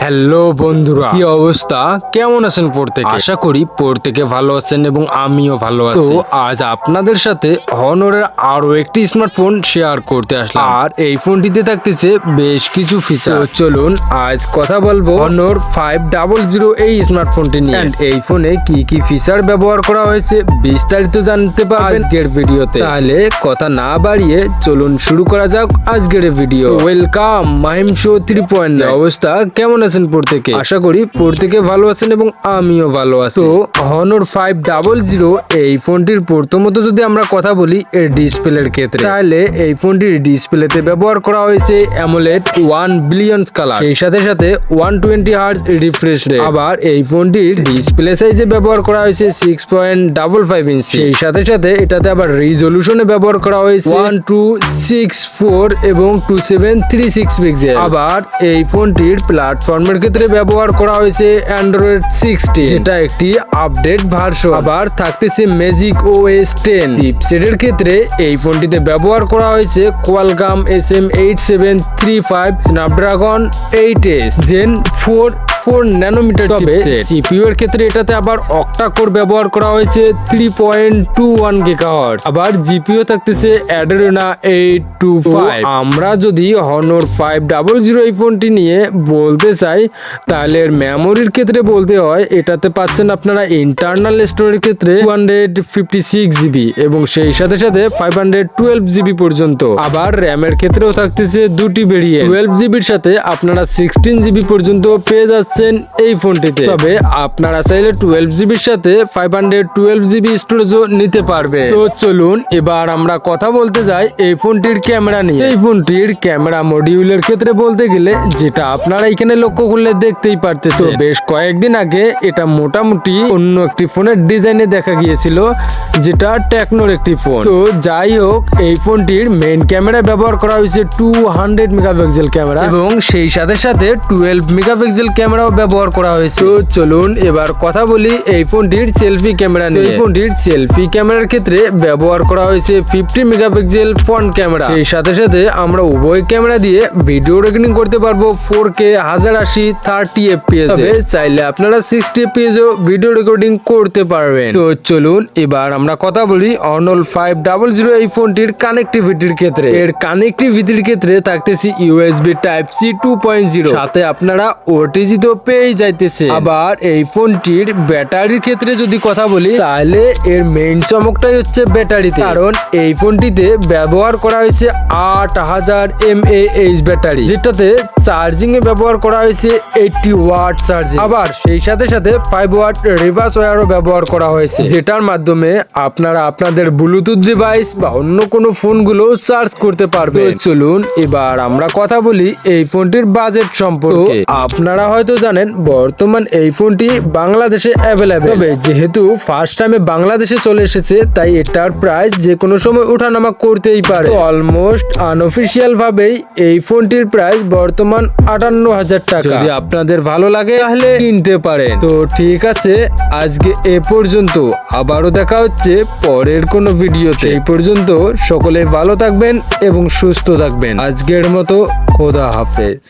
Hello বন্ধুরা, কি অবস্থা? কেমন আছেন প্রত্যেকে? আশা করি প্রত্যেকে ভালো আছেন এবং আমিও ভালো আছি। তো আজ আপনাদের সাথে হনরের আরো একটি স্মার্টফোন শেয়ার করতে আসলাম, আর এই ফোনটিতে থাকতেছে বেশ কিছু ফিচার। তো চলুন আজ কথা বলবো হনর 500 এই স্মার্টফোনটি নিয়ে। এই ফোনে কি কি ফিচার ব্যবহার করা হয়েছে বিস্তারিত জানতে পারবেন আজকের ভিডিওতে। তাহলে কথা না বাড়িয়ে চলুন শুরু করা যাক আজকের ভিডিও। Welcome Mahim show 3.9। অবস্থা কেমন আছেন প্রত্যেকে? আশা করি প্রত্যেকে ভালো আছেন এবং আমিও ভালো আছি। তো হনর 500 এই ফোনটির প্রথমত যদি আমরা কথা বলি এর ডিসপ্লের ক্ষেত্রে, তাহলে এই ফোনটির ডিসপ্লেতে ব্যবহার করা হয়েছে অ্যামোলেড 1 বিলিয়ন কালার, সেই সাথে সাথে 120 হার্জ রিফ্রেশ রেট। আবার এই ফোনটির ডিসপ্লে সাইজে ব্যবহার করা হয়েছে 6.55 ইঞ্চি, সেই সাথে সাথে এটাতে আবার রিজলিউশনে ব্যবহার করা হয়েছে 1264 এবং 2736 পিক্সেল। আবার এই ফোনটির প্ল্যাটফর্মের ক্ষেত্রে ব্যবহার করা হয়েছে অ্যান্ড্রয়েড 16, যেটা একটি আপডেট ভার্সন। আবার থাকতেছে ম্যাজিক OS 10। চিপসেটের ক্ষেত্রে এই ফোনটিতে ব্যবহার করা হয়েছে Qualcomm SM8735 Snapdragon 8S Gen 4 nanometre chipset. CPU এর ক্ষেত্রে এটাতে আবার অক্টা কোর ব্যবহার করা হয়েছে 3.21 GHz। আবার জিপিইউ থাকতেছে অ্যাড্রেনা 825। আমরা যদি হনর 500 এই ফোনটি নিয়ে বলতে চাই, তাহলে এর মেমোরির ক্ষেত্রে বলতে হয় এটাতে পাচ্ছেন আপনারা ইন্টারনাল স্টোরেজের ক্ষেত্রে 256 GB এবং সেই সাথে সাথে 512 GB পর্যন্ত। আবার র্যামের ক্ষেত্রেও থাকতেছে দুটি ভেরিয়েন্ট, 12 GBর সাথে আপনারা 16 GB পর্যন্ত পেয়ে যাচ্ছেন এই ফোনটিতে। তবে আপনারা চাইলে 12 GBর সাথে 512 GB স্টোরেজও নিতে পারবে। তো চলুন এবার আমরা কথা বলতে যাই এই ফোনটির ক্যামেরা নিয়ে। এই ফোনটির ক্যামেরা মডিউলের ক্ষেত্রে বলতে গেলে, যেটা আপনারা এখানে লক্ষ্য করলে দেখতেই পারতেছেন, বেশ কয়েকদিন আগে এটা মোটামুটি অন্য একটি ফোনের ডিজাইনে দেখা গিয়েছিল, যেটা টেকনোর একটি ফোন। তো যাই হোক, এই ফোনটির মেইন ক্যামেরা ব্যবহার করা হয়েছে 200 মেগাপিক্সেল ক্যামেরা এবং সেই সাথে সাথে 12 মেগাপিক্সেল ক্যামেরাও ব্যবহার করা হয়েছে। তো চলুন এবার কথা বলি এই ফোনটির সেলফি ক্যামেরা নিয়ে। এই ফোনটির সেলফি ক্যামেরার ক্ষেত্রে ব্যবহার করা হয়েছে 50 মেগাপিক্সেল ফ্রন্ট ক্যামেরা, সেই সাথে সাথে আমরা উভয় ক্যামেরা দিয়ে ভিডিও রেকর্ডিং করতে পারবো 4K 1080 30 FPS। তবে চাইলে আপনারা 60 FPS ও ভিডিও রেকর্ডিং করতে পারবেন। তো চলুন এবার আমরা কথা বলি হনর 500 এই ফোনটির কানেক্টিভিটির ক্ষেত্রে। এর কানেক্টিভিটির ক্ষেত্রে থাকতেছে USB Type-C 2.0, সাথে আপনারা OTG তো পেয়ে যাইতেছে। আবার এই ফোনটির ব্যাটারির ক্ষেত্রে যদি কথা বলি, তাহলে এর মেইন চমকটাই হচ্ছে ব্যাটারিতে, কারণ এই ফোনটিতে ব্যবহার করা হয়েছে 8000 mAh ব্যাটারি, যেটাতে চার্জিং এ ব্যবহার করা হয়েছে 80 ওয়াট চার্জিং। আবার সেই সাথে সাথে 5 ওয়াট রিভার্স ওয়্যারও ব্যবহার করা হয়েছে, যেটার মাধ্যমে আপনারা আপনাদের ব্লুটুথ ডিভাইস বা অন্য কোনো ফোনগুলো চার্জ করতে পারবেন। চলুন এবার আমরা কথা বলি এই ফোনটির বাজেট সম্পর্কে। আপনারা হয়তো জানেন বর্তমান এই ফোনটি বাংলাদেশে অ্যাভেলেবেল, তবে যেহেতু ফার্স্ট টাইমে বাংলাদেশে চলে এসেছে, তাই এটার প্রাইস যে কোনো সময় ওঠানামা করতেই পারে। অলমোস্ট আনঅফিসিয়াল ভাবেই এই ফোনটির প্রাইস বর্তমান 58,000 টাকা। যদি আপনাদের ভালো লাগে তাহলে কিনতে পারেন। তো ঠিক আছে, আজকে এ পর্যন্ত। আবারও দেখা হচ্ছে পরের কোনো ভিডিওতে। এই পর্যন্ত সকলে ভালো থাকবেন এবং সুস্থ থাকবেন। আজকের মতো খোদা হাফেজ।